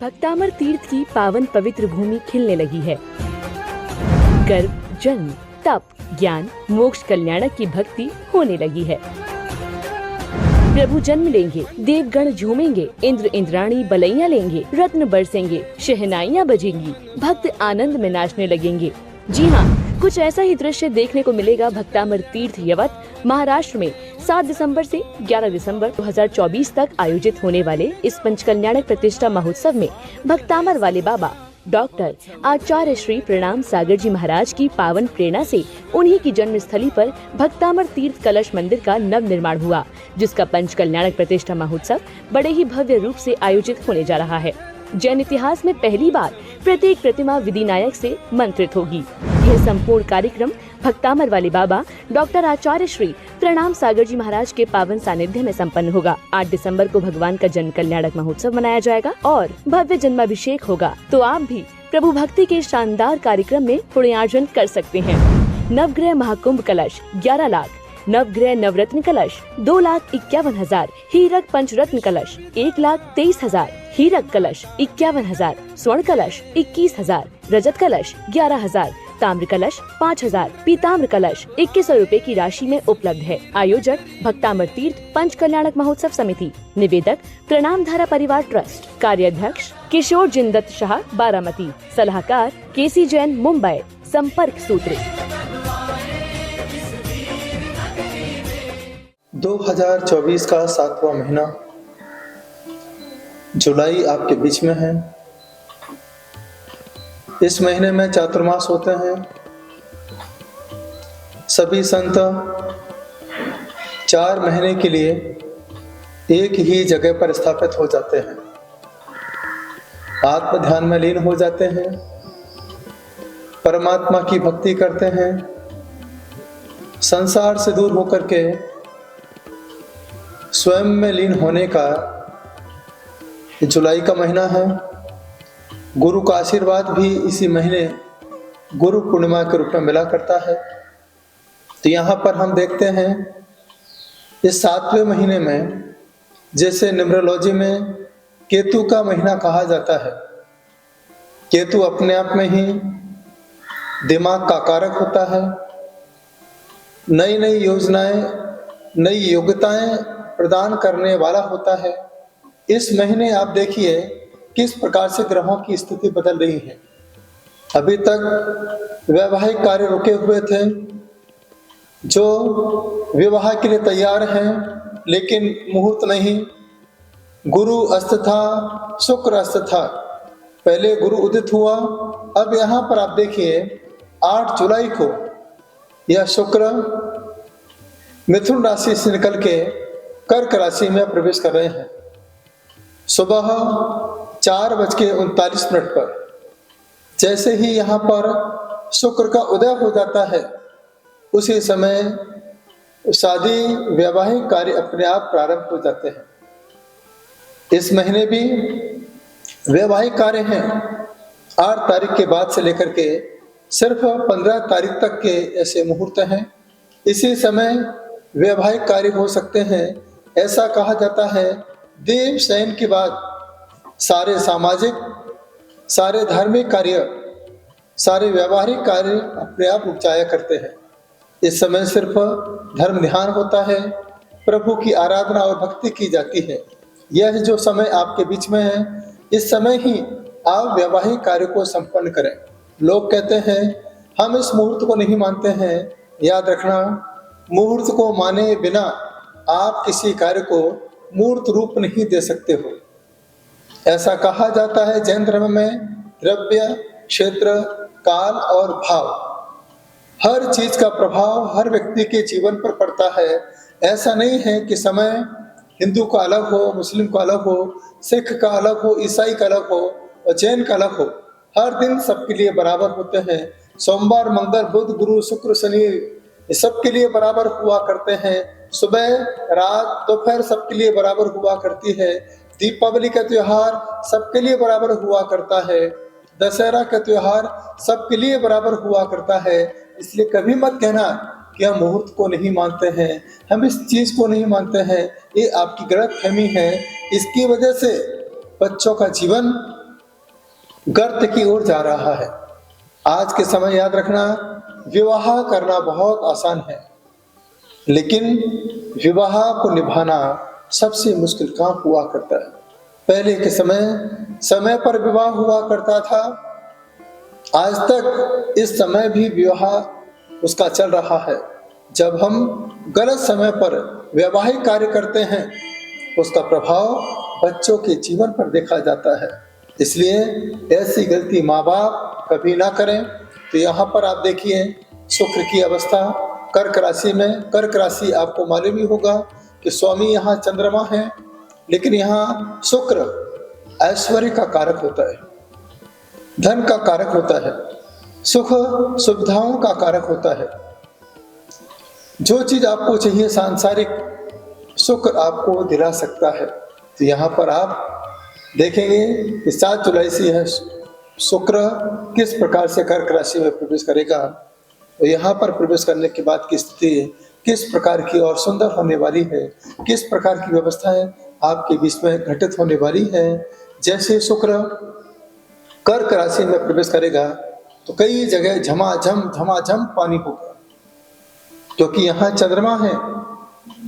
भक्तामर तीर्थ की पावन पवित्र भूमि खिलने लगी है। गर्भ, जन्म, तप, ज्ञान, मोक्ष, कल्याणक की भक्ति होने लगी है। प्रभु जन्म लेंगे, देवगण झूमेंगे, इंद्र इंद्राणी बलैया लेंगे, रत्न बरसेंगे, शहनाइयाँ बजेंगी, भक्त आनंद में नाचने लगेंगे। जी हाँ, कुछ ऐसा ही दृश्य देखने को मिलेगा भक्तामर तीर्थ यवत महाराष्ट्र में 7 दिसंबर से 11 दिसंबर 2024 तक आयोजित होने वाले इस पंचकल्याणक प्रतिष्ठा महोत्सव में भक्तामर वाले बाबा डॉक्टर आचार्य श्री प्रणाम सागर जी महाराज की पावन प्रेरणा से उन्हीं की जन्म स्थली पर भक्तामर तीर्थ कलश मंदिर का नव निर्माण हुआ, जिसका पंचकल्याणक प्रतिष्ठा महोत्सव बड़े ही भव्य रूप से आयोजित होने जा रहा है। जैन इतिहास में पहली बार प्रत्येक प्रतिमा विधिनायक से मंत्रित होगी। यह संपूर्ण कार्यक्रम भक्तामर वाले बाबा डॉक्टर आचार्य श्री प्रणाम सागर जी महाराज के पावन सानिध्य में संपन्न होगा। 8 दिसंबर को भगवान का जन्म कल्याणक महोत्सव मनाया जाएगा और भव्य जन्माभिषेक होगा। तो आप भी प्रभु भक्ति के शानदार कार्यक्रम में पुण्यार्जन कर सकते हैं। नवग्रह महाकुंभ कलश 11 लाख, नवग्रह नवरत्न कलश 2,51,000, हीरक पंचरत्न कलश 1,23,000, हीरक कलश 51,000, स्वर्ण कलश 21,000, रजत कलश 11,000, ताम्र कलश 5,000, पीताम्र कलश 2100 रूपए की राशि में उपलब्ध है। आयोजक भक्तामर तीर्थ पंच कल्याणक महोत्सव समिति, निवेदक प्रणाम धारा परिवार ट्रस्ट, कार्याध्यक्ष किशोर जिंदत शाह बारामती, सलाहकार केसी जैन मुंबई। संपर्क सूत्र 2024 का 7वां महीना जुलाई आपके बीच में है। इस महीने में चातुर्मास होते हैं। सभी संत 4 महीने के लिए एक ही जगह पर स्थापित हो जाते हैं, आत्म ध्यान में लीन हो जाते हैं, परमात्मा की भक्ति करते हैं, संसार से दूर होकर के स्वयं में लीन होने का जुलाई का महीना है। गुरु का आशीर्वाद भी इसी महीने गुरु पूर्णिमा के रूप में मिला करता है। तो यहाँ पर हम देखते हैं इस 7वें महीने में, जैसे न्यूमरोलॉजी में केतु का महीना कहा जाता है। केतु अपने आप में ही दिमाग का कारक होता है। नई नई योजनाएं, नई योग्यताएं प्रदान करने वाला होता है। इस महीने आप देखिए किस प्रकार से ग्रहों की स्थिति बदल रही है। अभी तक वैवाहिक कार्य रुके हुए थे, जो विवाह के लिए तैयार हैं, लेकिन मुहूर्त नहीं। गुरु अस्त था, शुक्र अस्त था, पहले गुरु उदित हुआ। अब यहाँ पर आप देखिए 8 जुलाई को यह शुक्र मिथुन राशि से निकल के कर्क राशि में प्रवेश कर रहे हैं। सुबह 4:39 पर जैसे ही यहाँ पर शुक्र का उदय हो जाता है, उसी समय शादी वैवाहिक कार्य अपने आप प्रारंभ हो जाते हैं। इस महीने भी वैवाहिक कार्य हैं। 8 तारीख के बाद से लेकर के सिर्फ 15 तारीख तक के ऐसे मुहूर्त हैं। इसी समय वैवाहिक कार्य हो सकते हैं। ऐसा कहा जाता है देव शयन के बाद सारे सामाजिक, सारे धार्मिक कार्य, सारे व्यवहारिक कार्य अपने आप रुक जाया करते हैं। इस समय सिर्फ धर्म ध्यान होता है, प्रभु की आराधना और भक्ति की जाती है। यह जो समय आपके बीच में है, इस समय ही आप वैवाहिक कार्य को संपन्न करें। लोग कहते हैं हम इस मुहूर्त को नहीं मानते हैं। याद रखना, मुहूर्त को माने बिना आप किसी कार्य को मूर्त रूप नहीं दे सकते हो। ऐसा कहा जाता है जैन धर्म में द्रव्य, क्षेत्र, काल और भाव, हर चीज का प्रभाव हर व्यक्ति के जीवन पर पड़ता है। ऐसा नहीं है कि समय हिंदू का अलग हो, मुस्लिम का अलग हो, सिख का अलग हो, ईसाई का अलग हो और जैन का अलग हो। हर दिन सबके लिए बराबर होते हैं। सोमवार, मंगल, बुध, गुरु, शुक्र, शनि सबके लिए बराबर हुआ करते हैं। सुबह, रात, दोपहर सबके लिए बराबर हुआ करती है। दीपावली का त्योहार सबके लिए बराबर हुआ करता है। दशहरा का त्योहार सबके लिए बराबर हुआ करता है। इसलिए कभी मत कहना कि हम मुहूर्त को नहीं मानते हैं, हम इस चीज को नहीं मानते हैं। ये आपकी गलतफहमी है। इसकी वजह से बच्चों का जीवन गर्त की ओर जा रहा है। आज के समय याद रखना, विवाह करना बहुत आसान है, लेकिन विवाह को निभाना सबसे मुश्किल काम हुआ करता है। पहले के समय पर विवाह हुआ करता था। आज तक इस समय भी विवाह उसका चल रहा है। जब हम गलत समय पर वैवाहिक कार्य करते हैं, उसका प्रभाव बच्चों के जीवन पर देखा जाता है। इसलिए ऐसी गलती माँ बाप कभी ना करें। तो यहाँ पर आप देखिए शुक्र की अवस्था कर्क राशि में। कर्क राशि आपको मालूम ही होगा कि स्वामी यहाँ चंद्रमा है, लेकिन यहाँ शुक्र ऐश्वर्य का कारक होता है, धन का कारक होता है, सुख सुविधाओं का कारक होता है। जो चीज आपको चाहिए सांसारिक शुक्र आपको दिला सकता है। तो यहाँ पर आप देखेंगे कि 7 जुलाई से यह शुक्र किस प्रकार से कर्क राशि में प्रवेश करेगा। तो यहाँ पर प्रवेश करने के बाद की स्थिति किस प्रकार की और सुंदर होने वाली है, किस प्रकार की व्यवस्थाएं आपके बीच में घटित होने वाली है। जैसे शुक्र कर्क राशि में प्रवेश करेगा तो कई जगह झमाझम पानी होगा, क्योंकि यहाँ चंद्रमा है,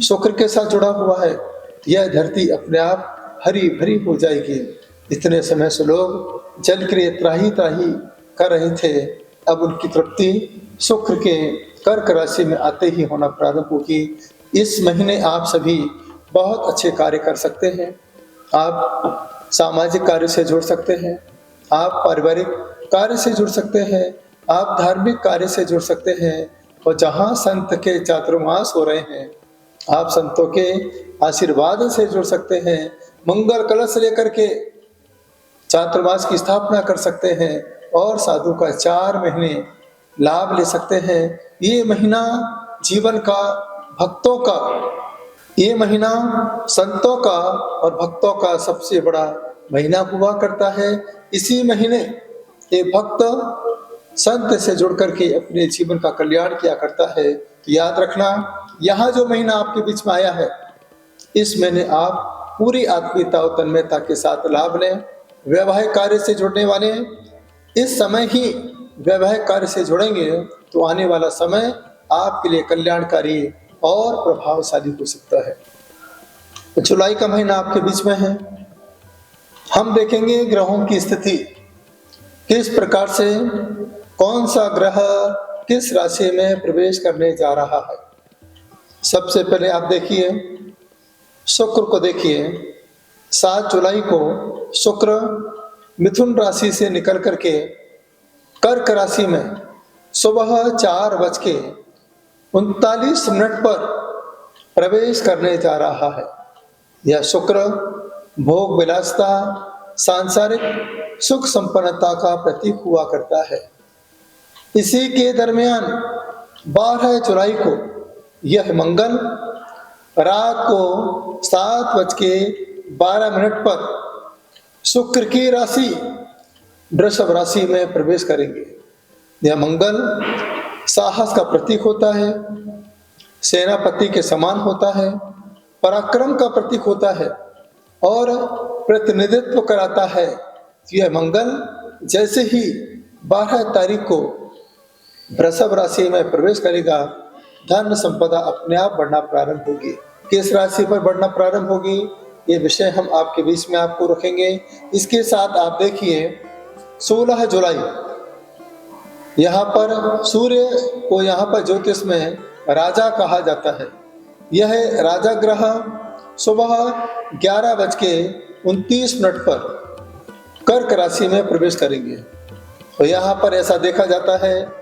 शुक्र के साथ जुड़ा हुआ है। यह धरती अपने आप हरी भरी हो जाएगी। इतने समय से लोग जल के लिए त्राही कर रहे थे, अब उनकी तृप्ति शुक्र के कर्क राशि में आते ही होना प्रारंभ होगी। इस महीने आप सभी बहुत अच्छे कार्य कर सकते हैं। आप सामाजिक कार्य से जुड़ सकते हैं, आप पारिवारिक कार्य से जुड़ सकते हैं, आप धार्मिक कार्य से जुड़ सकते हैं। और जहाँ संत के चातुर्मास हो रहे हैं, आप संतों के आशीर्वाद से जुड़ सकते हैं। मंगल कलश लेकर के चातुर्मास की स्थापना कर सकते हैं और साधु का 4 महीने लाभ ले सकते हैं। ये महीना जीवन का, भक्तों का, ये महीना संतों का और भक्तों का सबसे बड़ा महीना हुआ करता है। इसी महीने एक भक्त संत से जुड़ करके अपने जीवन का कल्याण किया करता है। तो याद रखना, यहाँ जो महीना आपके बीच में आया है, इस महीने आप पूरी आत्मीयता और तन्मयता के साथ लाभ लें। वैवाहिक कार्य से जुड़ने वाले इस समय ही वैवाहिक कार्य से जुड़ेंगे तो आने वाला समय आपके लिए कल्याणकारी और प्रभावशाली हो सकता है। तो जुलाई का महीना आपके बीच में है। हम देखेंगे ग्रहों की स्थिति किस प्रकार से, कौन सा ग्रह किस राशि में प्रवेश करने जा रहा है। सबसे पहले आप देखिए शुक्र को देखिए। 7 जुलाई को शुक्र मिथुन राशि से निकल करके कर्क राशि में सुबह 4:39 पर प्रवेश करने जा रहा है। यह शुक्र भोग विलासता, सांसारिक सुख संपन्नता का प्रतीक हुआ करता है। इसी के दरमियान 12 जुलाई को यह मंगल रात को 7:12 पर शुक्र की राशि वृषभ राशि में प्रवेश करेंगे। यह मंगल साहस का प्रतीक होता है, सेनापति के समान होता है, पराक्रम का प्रतीक होता है और प्रतिनिधित्व कराता है। यह मंगल जैसे ही 12 तारीख को वृषभ राशि में प्रवेश करेगा, धन संपदा अपने आप बढ़ना प्रारंभ होगी। किस राशि पर बढ़ना प्रारंभ होगी, ये विषय हम आपके बीच में आपको रखेंगे। इसके साथ आप देखिए 16 जुलाई यहाँ पर सूर्य को यहाँ पर ज्योतिष में राजा कहा जाता है। यह राजा ग्रह सुबह 11:29 पर कर्क राशि में प्रवेश करेंगे। तो यहाँ पर ऐसा देखा जाता है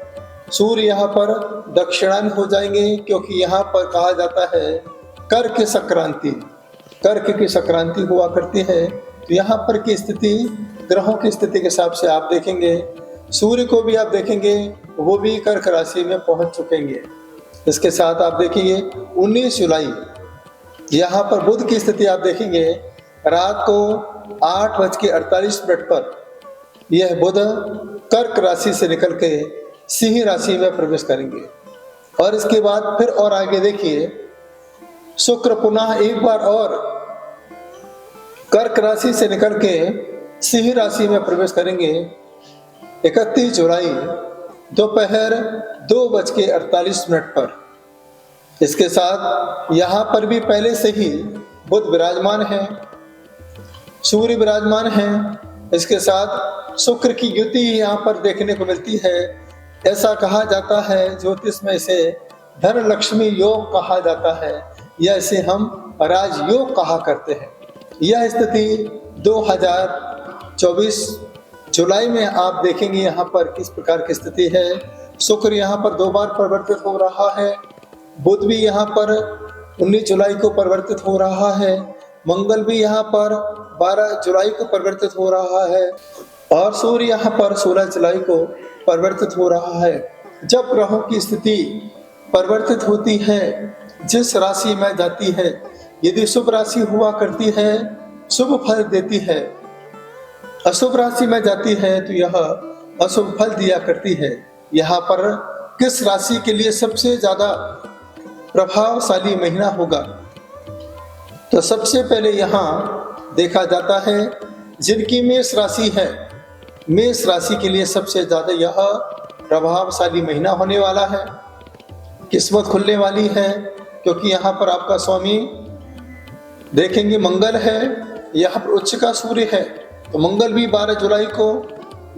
सूर्य यहाँ पर दक्षिणायन हो जाएंगे, क्योंकि यहाँ पर कहा जाता है कर्क संक्रांति, कर्क की संक्रांति हुआ करती है। तो यहाँ पर की स्थिति ग्रहों की स्थिति के हिसाब से आप देखेंगे, सूर्य को भी आप देखेंगे वो भी कर्क राशि में पहुंच चुकेंगे। इसके साथ आप देखिए 19 जुलाई यहाँ पर बुध की स्थिति आप देखेंगे, रात को 8:48 पर यह बुध कर्क राशि से निकल के सिंह राशि में प्रवेश करेंगे। और इसके बाद फिर और आगे देखिए शुक्र पुनः एक बार और कर्क राशि से निकल के सिंह राशि में प्रवेश करेंगे 31 जुलाई दोपहर 2:48 पर। इसके साथ यहाँ पर भी पहले से ही बुध विराजमान है, सूर्य विराजमान है। इसके साथ शुक्र की युति यहाँ पर देखने को मिलती है। ऐसा कहा जाता है ज्योतिष में इसे धन लक्ष्मी योग कहा जाता है, या इसे हम राजयोग कहा करते हैं। यह स्थिति 2024 जुलाई में आप देखेंगे यहाँ पर किस प्रकार की स्थिति है। शुक्र यहाँ पर 2 बार परिवर्तित हो रहा है, बुध भी यहाँ पर 19 जुलाई को परिवर्तित हो रहा है, मंगल भी यहाँ पर 12 जुलाई को परिवर्तित हो रहा है, और सूर्य यहाँ पर 16 जुलाई को परिवर्तित हो रहा है। जब ग्रहों की स्थिति परिवर्तित होती है, जिस राशि में जाती है, यदि शुभ राशि हुआ करती है शुभ फल देती है, अशुभ राशि में जाती है तो यह अशुभ फल दिया करती है। यहाँ पर किस राशि के लिए सबसे ज्यादा प्रभावशाली महीना होगा, तो सबसे पहले यहाँ देखा जाता है जिनकी मेष राशि है, मेष राशि के लिए सबसे ज्यादा यह प्रभावशाली महीना होने वाला है। किस्मत खुलने वाली है, क्योंकि यहाँ पर आपका स्वामी देखेंगे मंगल है, यहाँ पर उच्च का सूर्य है, तो मंगल भी 12 जुलाई को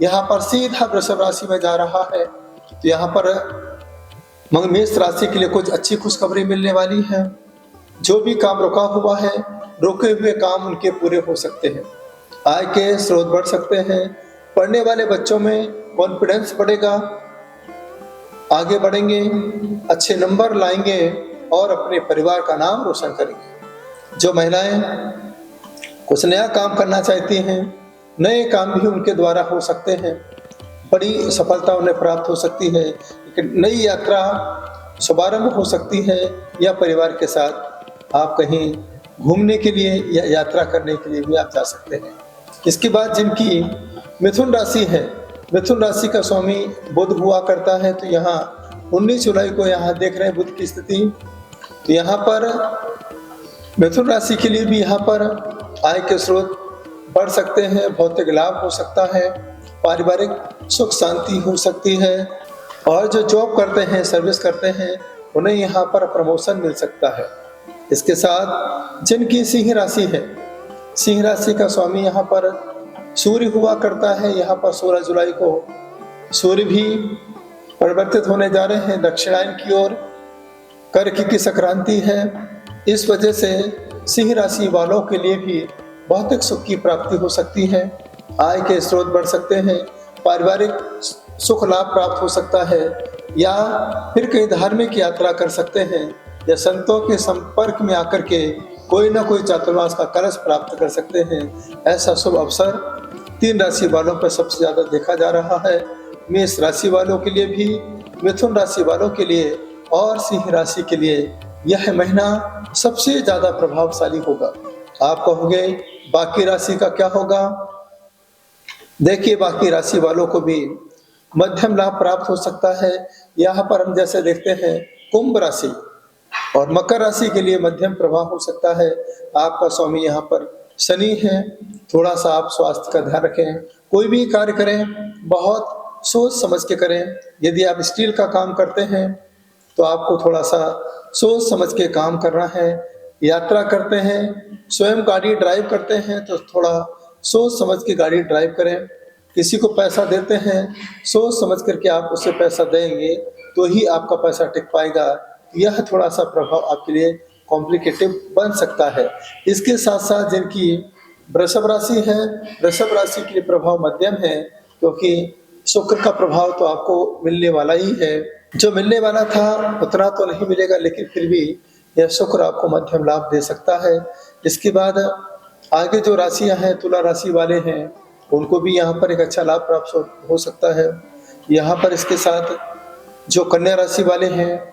यहाँ पर सीधा वृषभ राशि में जा रहा है। तो यहाँ पर मेष राशि के लिए कुछ अच्छी खुशखबरी मिलने वाली है। जो भी काम रुका हुआ है, रुके हुए काम उनके पूरे हो सकते हैं, आय के स्रोत बढ़ सकते हैं, पढ़ने वाले बच्चों में कॉन्फिडेंस बढ़ेगा, आगे बढ़ेंगे, अच्छे नंबर लाएंगे और अपने परिवार का नाम रोशन करेंगे। जो महिलाएं कुछ नया काम करना चाहती हैं, नए काम भी उनके द्वारा हो सकते हैं, बड़ी सफलता उन्हें प्राप्त हो सकती है। एक नई यात्रा शुभारंभ हो सकती है, या परिवार के साथ आप कहीं घूमने के लिए या यात्रा करने के लिए भी आप जा सकते हैं। इसके बाद जिनकी मिथुन राशि है, मिथुन राशि का स्वामी बुध हुआ करता है, तो यहाँ 19 जुलाई को यहाँ देख रहे हैं बुध की स्थिति। तो यहाँ पर मिथुन राशि के लिए भी यहाँ पर आय के स्रोत बढ़ सकते हैं, भौतिक लाभ हो सकता है, पारिवारिक सुख शांति हो सकती है, और जो जॉब करते हैं, सर्विस करते हैं, उन्हें यहाँ पर प्रमोशन मिल सकता है। इसके साथ जिनकी सिंह राशि है, सिंह राशि का स्वामी यहाँ पर सूर्य हुआ करता है, यहाँ पर 16 जुलाई को सूर्य भी परिवर्तित होने जा रहे हैं दक्षिणायन की ओर। कर्क की संक्रांति है, इस वजह से सिंह राशि वालों के लिए भी भौतिक सुख की प्राप्ति हो सकती है, आय के स्रोत बढ़ सकते हैं, पारिवारिक सुख लाभ प्राप्त हो सकता है, या फिर कहीं धार्मिक यात्रा कर सकते हैं, या संतों के संपर्क में आकर के कोई ना कोई चातुर्मास का कलश प्राप्त कर सकते हैं। ऐसा शुभ अवसर 3 राशि वालों पर सबसे ज्यादा देखा जा रहा है। मेष राशि वालों के लिए भी, मिथुन राशि वालों के लिए और सिंह राशि के लिए यह महीना सबसे ज्यादा प्रभावशाली होगा। आप कहोगे बाकी राशि का क्या होगा? देखिए, बाकी राशि वालों को भी मध्यम लाभ प्राप्त हो सकता है। यहाँ पर हम जैसे देखते हैं कुंभ राशि और मकर राशि के लिए मध्यम प्रभाव हो सकता है। आपका स्वामी यहाँ पर शनि है, थोड़ा सा आप स्वास्थ्य का ध्यान रखें। कोई भी कार्य करें बहुत सोच समझ के करें। यदि आप स्टील का काम करते हैं तो आपको थोड़ा सा सोच समझ के काम करना है। यात्रा करते हैं, स्वयं गाड़ी ड्राइव करते हैं तो थोड़ा सोच समझ के गाड़ी ड्राइव करें। किसी को पैसा देते हैं, सोच समझ करके आप उसे पैसा देंगे तो ही आपका पैसा टिक पाएगा। यह थोड़ा सा प्रभाव आपके लिए कॉम्प्लिकेटिव बन सकता है। इसके साथ साथ जिनकी वृषभ राशि है, वृषभ राशि के लिए प्रभाव मध्यम है, क्योंकि शुक्र का प्रभाव तो आपको मिलने वाला ही है। जो मिलने वाला था उतना तो नहीं मिलेगा, लेकिन फिर भी यह शुक्र आपको मध्यम लाभ दे सकता है। इसके बाद आगे जो राशियां हैं, तुला राशि वाले हैं, उनको भी यहाँ पर एक अच्छा लाभ प्राप्त हो सकता है। यहाँ पर इसके साथ जो कन्या राशि वाले हैं,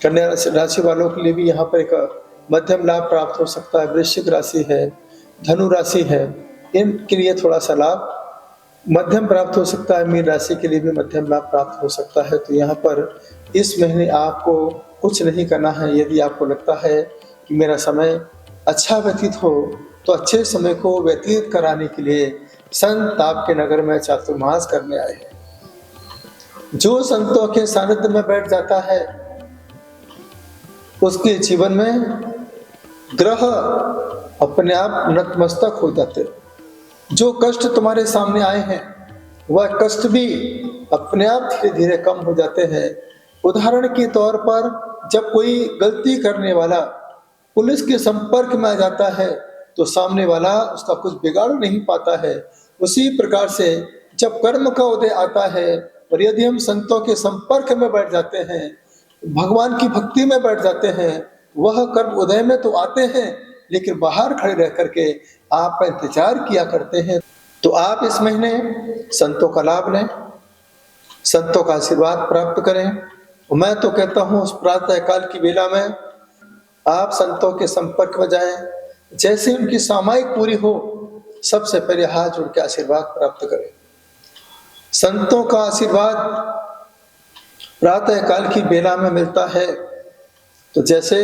कन्या राशि वालों के लिए भी यहाँ पर एक मध्यम लाभ प्राप्त हो सकता है। वृश्चिक राशि है, धनु राशि है, इनके लिए थोड़ा सा लाभ मध्यम प्राप्त हो सकता है। मीन राशि के लिए भी मध्यम लाभ प्राप्त हो सकता है। तो यहाँ पर इस महीने आपको कुछ नहीं करना है। यदि आपको लगता है कि मेरा समय अच्छा व्यतीत हो, तो अच्छे समय को व्यतीत कराने के लिए संत आपके नगर में चातुर्मास करने आए हैं। जो संतों के सानिध्य में बैठ जाता है उसके जीवन में ग्रह अपने आप नतमस्तक हो जाते। जो कष्ट तुम्हारे सामने आए हैं वह कष्ट भी अपने आप धीरे धीरे कम हो जाते हैं। उदाहरण के तौर पर जब कोई गलती करने वाला पुलिस के संपर्क में आ जाता है तो सामने वाला उसका कुछ बिगाड़ नहीं पाता है। उसी प्रकार से जब कर्म का उदय आता है और यदि हम संतों के संपर्क में बैठ जाते हैं, भगवान की भक्ति में बैठ जाते हैं, वह कर्म उदय में तो आते हैं लेकिन बाहर खड़े रह करके आपका इंतजार किया करते हैं। तो आप इस महीने संतों का लाभ लें, संतों का आशीर्वाद प्राप्त करें। मैं तो कहता हूँ उस प्रातः काल की बेला में आप संतों के संपर्क में जाएं। जैसे उनकी सामायिक पूरी हो सबसे पहले हाथ जोड़ के आशीर्वाद प्राप्त करें। संतों का आशीर्वाद प्रातः काल की बेला में मिलता है तो जैसे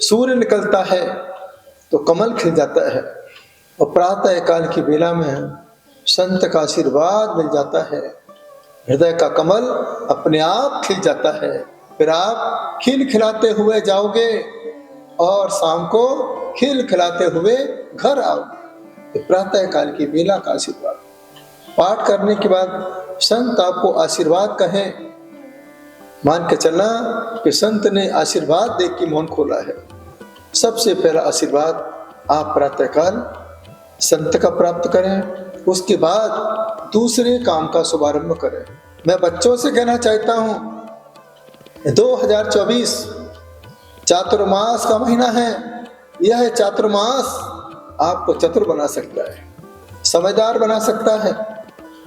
सूर्य निकलता है तो कमल खिल जाता है, और प्रातः काल की बेला में संत का आशीर्वाद मिल जाता है, हृदय का कमल अपने आप खिल जाता है। फिर आप खिल खिलाते हुए जाओगे और शाम को खिल खिलाते हुए घर आओगे। प्रातः काल की बेला का आशीर्वाद पाठ करने के बाद संत आपको आशीर्वाद कहें, मान के चलना कि संत ने आशीर्वाद देख के मौन खोला है। सबसे पहला आशीर्वाद आप प्रातःकाल संत का प्राप्त करें, उसके बाद दूसरे काम का शुभारंभ करें। मैं बच्चों से कहना चाहता हूं 2024 चातुर्मास का महीना है। यह चातुर्मास आपको चतुर बना सकता है, समझदार बना सकता है,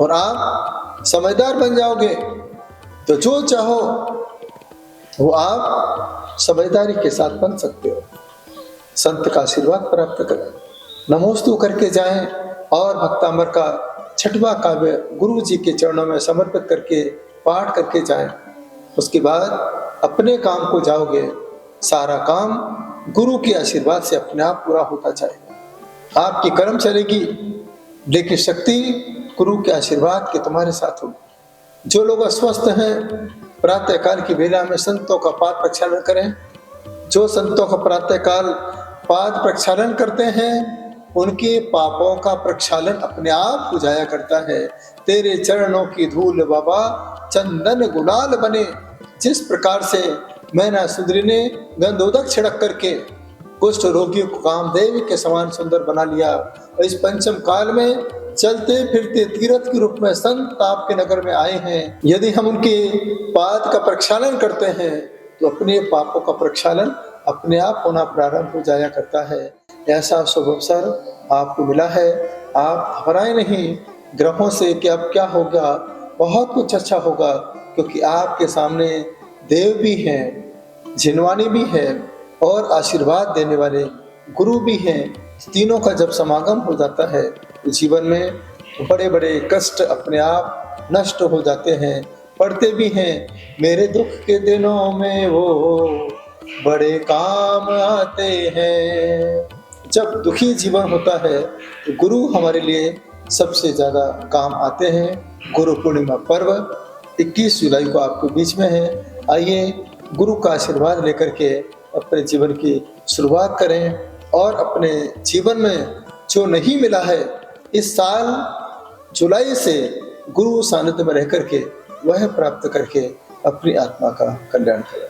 और आप समझदार बन जाओगे तो जो चाहो वो आप समझदारी के साथ बन सकते हो। संत का आशीर्वाद प्राप्त करें, नमोस्तु करके जाएं और भक्तामर का 6वां काव्य गुरु जी के चरणों में समर्पित करके पाठ करके जाएं। उसके बाद अपने काम को जाओगे, सारा काम गुरु के आशीर्वाद से अपने आप पूरा होता जाएगा। आपकी कर्म चलेगी लेकिन शक्ति गुरु के आशीर्वाद के तुम्हारे साथ होगी। जो लोग अस्वस्थ हैं प्रातः काल की बेला में संतों का पाद प्रक्षालन करें। जो संतों का प्रातः काल पाद प्रक्षालन करते हैं उनके पापों का प्रक्षालन अपने आप हो जाया करता है। तेरे चरणों की धूल बाबा चंदन गुलाल बने। जिस प्रकार से मैना सुंदरी ने गंधोदक छिड़क करके कुष्ठ रोगियों को कामदेव के समान सुंदर बना लिया, और इस पंचम काल में चलते फिरते तीर्थ के रूप में संत आपके नगर में आए हैं। यदि हम उनके पाद का प्रक्षालन करते हैं तो अपने पापों का प्रक्षालन अपने आप होना प्रारंभ हो जाया करता है। ऐसा शुभ अवसर आपको मिला है। आप घबराएं नहीं ग्रहों से कि अब क्या होगा, बहुत कुछ अच्छा होगा, क्योंकि आपके सामने देव भी हैं, जिनवानी भी है और आशीर्वाद देने वाले गुरु भी हैं। तीनों का जब समागम हो जाता है तो जीवन में बड़े बड़े कष्ट अपने आप नष्ट हो जाते हैं। पढ़ते भी हैं, मेरे दुख के दिनों में वो बड़े काम आते हैं। जब दुखी जीवन होता है तो गुरु हमारे लिए सबसे ज़्यादा काम आते हैं। गुरु पूर्णिमा पर्व 21 जुलाई को आपके बीच में है। आइए गुरु का आशीर्वाद लेकर के अपने जीवन की शुरुआत करें, और अपने जीवन में जो नहीं मिला है इस साल जुलाई से गुरु सानिध्य में रह करके वह प्राप्त करके अपनी आत्मा का कल्याण करें।